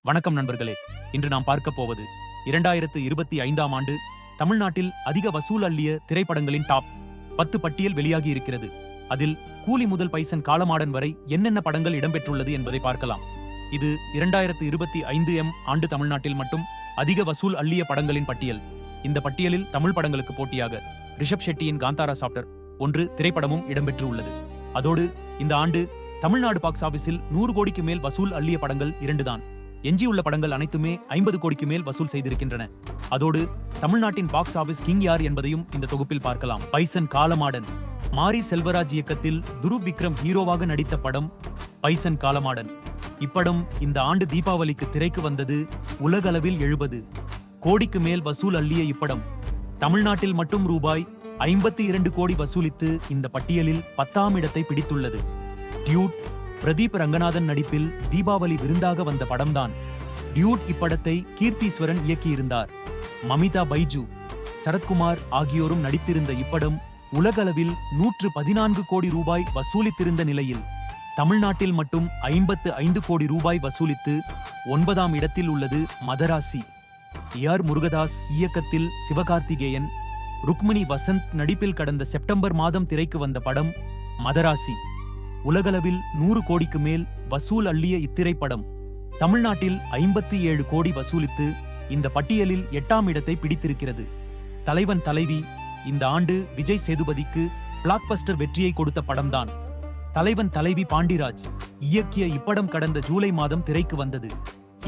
வணக்கம் நண்பர்களே. இன்று நாம் பார்க்க போவது 2025ஆம் ஆண்டு தமிழ்நாட்டில் அதிக வசூல் அள்ளிய திரைப்படங்களின் டாப் 10 பட்டியல் வெளியாகி இருக்கிறது. அதில் கூலி முதல் பைசன் காலமாடன் வரை என்னென்ன படங்கள் இடம்பெற்றுள்ளது என்பதை பார்க்கலாம். இது 2025 ஆண்டு தமிழ்நாட்டில் மட்டும் அதிக வசூல் அள்ளிய படங்களின் பட்டியல். இந்த பட்டியலில் தமிழ் படங்களுக்கு போட்டியாக ரிஷப் ஷெட்டியின் காந்தாரா சாப்டர் 1 திரைப்படமும் இடம்பெற்று உள்ளது. அதோடு இந்த ஆண்டு தமிழ்நாடு பாக்ஸ் ஆபீஸில் 100 கோடிக்கு மேல் வசூல் அள்ளிய படங்கள் 2 தான். எஞ்சியுள்ள படங்கள் அனைத்துமே 50 கோடிக்கு மேல் வசூல் செய்திருக்கின்றன. அதோடு தமிழ்நாட்டின் பாக்ஸ் ஆபீஸ் கிங் யார் என்பதையும் இந்த தொகுப்பில் பார்க்கலாம். பைசன் காலமாடன். மாரி செல்வராஜ் இயக்கத்தில் துருவ் விக்ரம் ஹீரோவாக நடித்த படம் பைசன் காலமாடன். இப்படம் இந்த ஆண்டு தீபாவளிக்கு திரைக்கு வந்தது. உலகளவில் 70 கோடிக்கு மேல் வசூல் அள்ளிய இப்படம் தமிழ்நாட்டில் மட்டும் ரூபாய் 52 கோடி வசூலித்து இந்த பட்டியலில் 10ஆம் இடத்தை பிடித்துள்ளது. டியூட் பிரதீப் ரங்கநாதன் நடிப்பில் தீபாவளி விருந்தாக வந்த படம்தான். டியூட் இப்படத்தை கீர்த்தீஸ்வரன் இயக்கியிருந்தார். மமிதா பைஜு, சரத்குமார் ஆகியோரும் நடித்திருந்த இப்படம் உலகளவில் 114 கோடி ரூபாய் வசூலித்திருந்த நிலையில் தமிழ்நாட்டில் மட்டும் 55 கோடி ரூபாய் வசூலித்து 9ஆம் இடத்தில் உள்ளது மதராசி. ஆர் முருகதாஸ் இயக்கத்தில் சிவகார்த்திகேயன், ருக்மிணி வசந்த் நடிப்பில் கடந்த செப்டம்பர் மாதம் திரைக்கு வந்த படம் மதராசி. உலகளவில் 100 கோடிக்கு மேல் வசூல் அள்ளிய இத்திரைப்படம் தமிழ்நாட்டில் 57 கோடி வசூலித்து இந்த பட்டியலில் 8ஆம் இடத்தை பிடித்திருக்கிறது. தலைவன் தலைவி இந்த ஆண்டு விஜய் சேதுபதிக்கு பிளாக்பஸ்டர் வெற்றியை கொடுத்த படம்தான். தலைவன் தலைவி பாண்டிராஜ் இயக்கிய இப்படம் கடந்த ஜூலை மாதம் திரைக்கு வந்தது.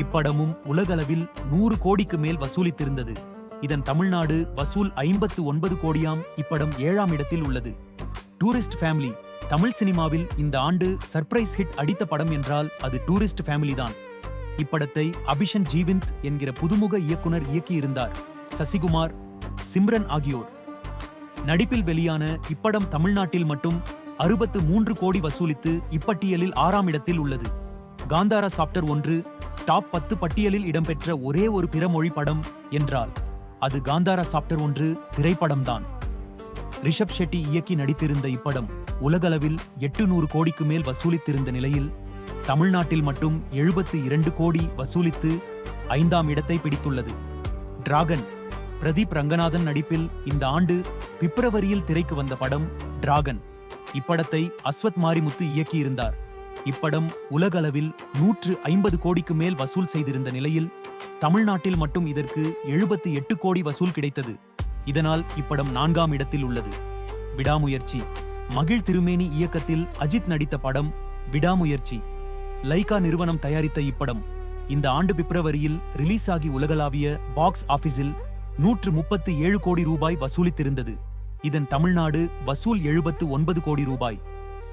இப்படமும் உலகளவில் 100 கோடிக்கு மேல் வசூலித்திருந்தது. இதன் தமிழ்நாடு வசூல் 59 கோடியாம். இப்படம் 7ஆம் இடத்தில் உள்ளது. டூரிஸ்ட் ஃபேமிலி தமிழ் சினிமாவில் இந்த ஆண்டு சர்ப்ரைஸ் ஹிட் அடித்த படம் என்றால் அது டூரிஸ்ட் ஃபேமிலி தான். இப்படத்தை அபிஷன் ஜீவிந்த் என்கிற புதுமுக இயக்குனர் இயக்கியிருந்தார். சசிகுமார், சிம்ரன் ஆகியோர் நடிப்பில் வெளியான இப்படம் தமிழ்நாட்டில் மட்டும் 63 கோடி வசூலித்து இப்பட்டியலில் 6ஆம் இடத்தில் உள்ளது. காந்தாரா சாப்டர் 1 டாப் 10 பட்டியலில் இடம்பெற்ற ஒரே ஒரு பிற மொழி படம் என்றால் அது காந்தாரா சாப்டர் 1 திரைப்படம்தான். ரிஷப் ஷெட்டி இயக்கி நடித்திருந்த இப்படம் உலகளவில் 800 கோடிக்கு மேல் வசூலித்திருந்த நிலையில் தமிழ்நாட்டில் மட்டும் 72 கோடி வசூலித்து 5ஆம் இடத்தை பிடித்துள்ளது. டிராகன் பிரதீப் ரங்கநாதன் நடிப்பில் இந்த ஆண்டு பிப்ரவரியில் திரைக்கு வந்த படம் டிராகன். இப்படத்தை அஸ்வத் மாரிமுத்து இயக்கியிருந்தார். இப்படம் உலகளவில் 150 கோடிக்கு மேல் வசூல் செய்திருந்த நிலையில் தமிழ்நாட்டில் மட்டும் இதற்கு 78 கோடி வசூல் கிடைத்தது. இதனால் இப்படம் 4ஆம் இடத்தில் உள்ளது. விடாமுயற்சி மகிழ் திருமேனி இயக்கத்தில் அஜித் நடித்த படம் விடாமுயற்சி. லைகா நிறுவனம் தயாரித்த இப்படம் இந்த ஆண்டு பிப்ரவரியில் ரிலீஸ் ஆகி உலகளாவிய பாக்ஸ் ஆபீஸில் 137 கோடி ரூபாய் வசூலித்திருந்தது. இதன் தமிழ்நாடு வசூல் 79 கோடி ரூபாய்.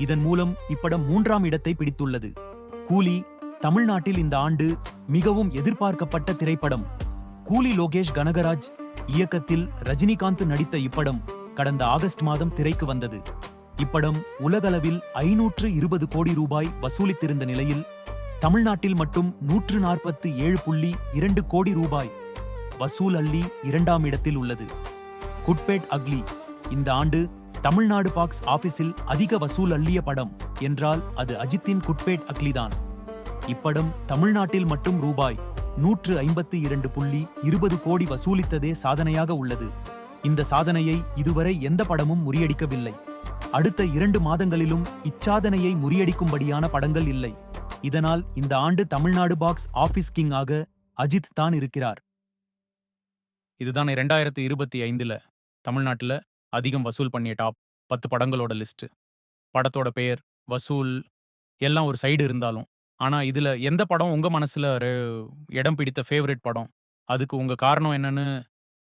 இதன் மூலம் இப்படம் 3ஆம் இடத்தை பிடித்துள்ளது. கூலி தமிழ்நாட்டில் இந்த ஆண்டு மிகவும் எதிர்பார்க்கப்பட்ட திரைப்படம். கூலி லோகேஷ் கனகராஜ் இயக்கத்தில் ரஜினிகாந்த் நடித்த இப்படம் கடந்த ஆகஸ்ட் மாதம் திரைக்கு வந்தது. இப்படம் உலகளவில் 520 கோடி ரூபாய் வசூலித்திருந்த நிலையில் தமிழ்நாட்டில் மட்டும் 147.2 கோடி ரூபாய் வசூல் அள்ளி 2ஆம் இடத்தில் உள்ளது. குட்பேட் அக்லி இந்த ஆண்டு தமிழ்நாடு பாக்ஸ் ஆபீஸில் அதிக வசூல் அள்ளிய படம் என்றால் அது அஜித்தின் குட்பேட் அக்லிதான். இப்படம் தமிழ்நாட்டில் மட்டும் ரூபாய் 152.20 கோடி வசூலித்ததே சாதனையாக உள்ளது. இந்த சாதனையை இதுவரை எந்த படமும் முறியடிக்கவில்லை. அடுத்த 2 மாதங்களிலும் இச்சாதனையை முறியடிக்கும்படியான படங்கள் இல்லை. இதனால் இந்த ஆண்டு தமிழ்நாடு பாக்ஸ் ஆபீஸ் கிங் ஆக அஜித் தான் இருக்கிறார். இதுதான் 2025ல தமிழ்நாட்டுல அதிகம் வசூல் பண்ணிய டாப் 10 படங்களோட லிஸ்ட். படத்தோட பெயர், வசூல் எல்லாம் ஒரு சைடு இருந்தாலும், ஆனா இதுல எந்த படம் உங்க மனசுல இடம் பிடித்த ஃபேவரட் படம்? அதுக்கு உங்க காரணம் என்னன்னு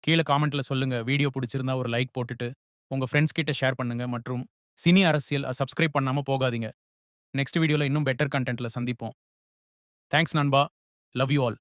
கீழே காமெண்ட்ல சொல்லுங்க. வீடியோ பிடிச்சிருந்தா ஒரு லைக் போட்டுட்டு உங்க ஃப்ரெண்ட்ஸ் கிட்ட ஷேர் பண்ணுங்க. மற்றும் சினி அரசியல் சப்ஸ்கிரைப் பண்ணாம போகாதீங்க. நெக்ஸ்ட் வீடியோல இன்னும் பெட்டர் கண்டென்ட்ல சந்திப்போம். தேங்க்ஸ் நண்பா. Love you all.